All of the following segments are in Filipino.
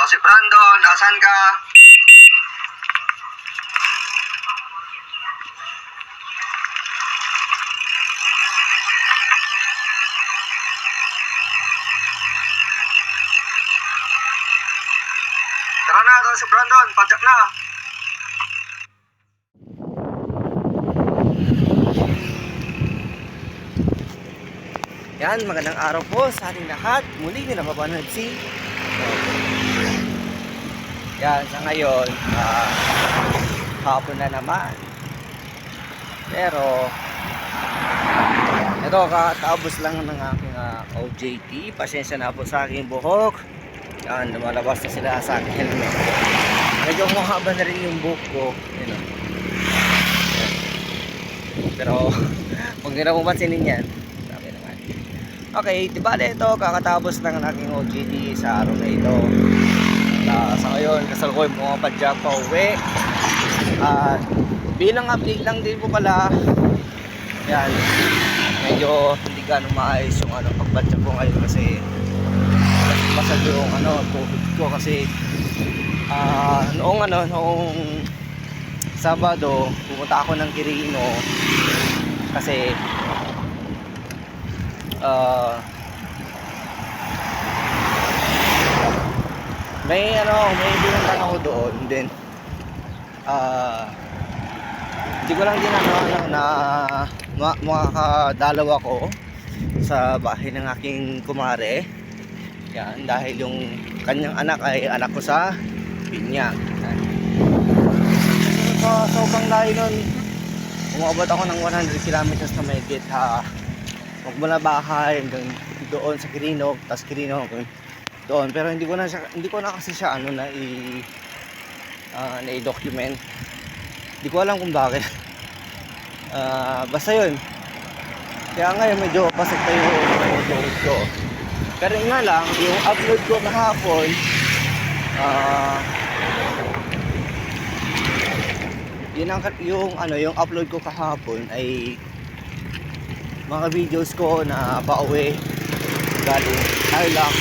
si Brandon, asan ka? Tara na, ito si Brandon, padyak na. Yan, magandang araw po sa ating lahat. Muli nyo napapanood si yan, sa ngayon hapon na naman. Pero ito, kakatapos lang ng aking OJT. Pasensya na po sa aking buhok. Yan, lumalabas na sila sa aking helmet. Medyo mahaba na rin yung buhok ko, you know. Pero huwag nyo na pumansinin yan. Okay, di ba ito, kakatapos lang ng aking OJT sa araw na ito. Sa ngayon, kasalukuyan mo padyak pa uwi. At bilang update lang din po pala, yan, medyo hindi ganun maayos yung pagpadyak ko ngayon kasi basag yung tuhod ko kasi noong Sabado, pumunta ako ng Quirino kasi may binuntan ako doon, then hindi ko lang din makakadalaw ako sa bahay ng aking kumare. Yan, dahil yung kanyang anak ay anak ko sa Binyag. So, sobrang layo nun, umabot ako ng 100 kilometers na mahigit magmula bahay hanggang doon sa Quirino, tapos Quirino doon, pero hindi ko na kasi siya i-document. Hindi ko alam kung bakit. Basta yun, kaya ngayon medyo pasok pa yung upload ko, pero yun nga lang, yung upload ko kahapon, yung upload ko kahapon ay mga videos ko na pauwi galing Tarlac,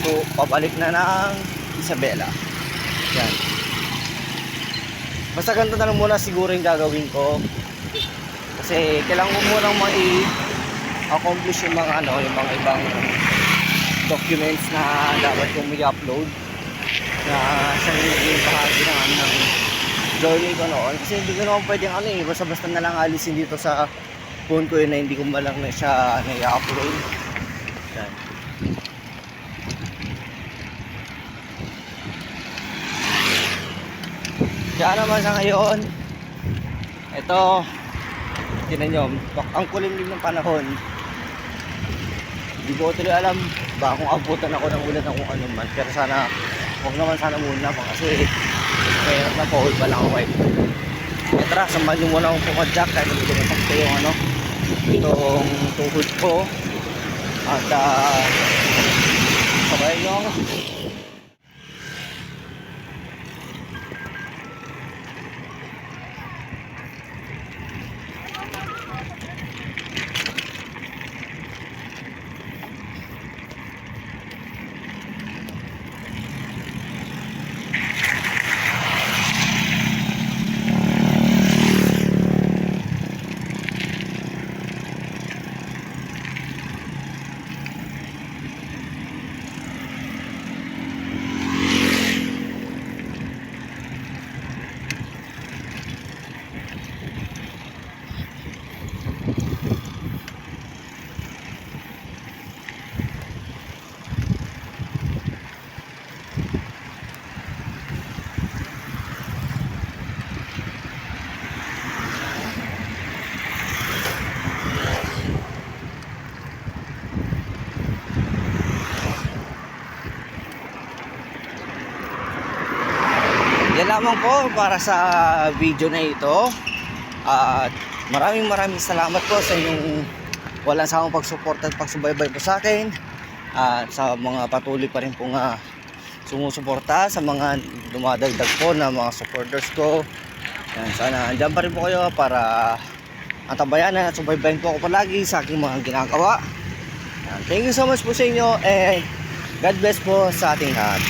so pabalik na ng Isabela. Yan, basta ganito na lang muna siguro yung gagawin ko kasi kailangan ko munang accomplish yung mga yung mga ibang documents na dapat kong i-upload na siyang naging bahagi ng journey ko noon, kasi hindi ko naman pwedeng basta na lang alisin dito sa phone ko yun na hindi ko malang na siya i-upload. Yan. Kaya naman sa ngayon, ito, tinan nyo, ang kulimlim ng panahon. Hindi ko tuloy alam ba kung abutan ako ng ulan ng kung ano man, pero sana huwag naman sana muna pa kasi mahirap na pauwi pa lang ako tara, samahan nyo muna akong pumadyak kahit hindi ko masakto yung itong tuhod ko at sabay nyo ako. Yan lamang po para sa video na ito. At maraming salamat po sa inyong walang sawang pagsuporta at pagsubaybay po sa akin. At sa mga patuloy pa rin pong sumusuporta, sa mga dumadagdag po na mga supporters ko. Yan, sana andyan pa rin po kayo para antabayan at subaybayin po ako palagi sa aking mga ginagawa. Yan, thank you so much po sa inyo and God bless po sa ating lahat.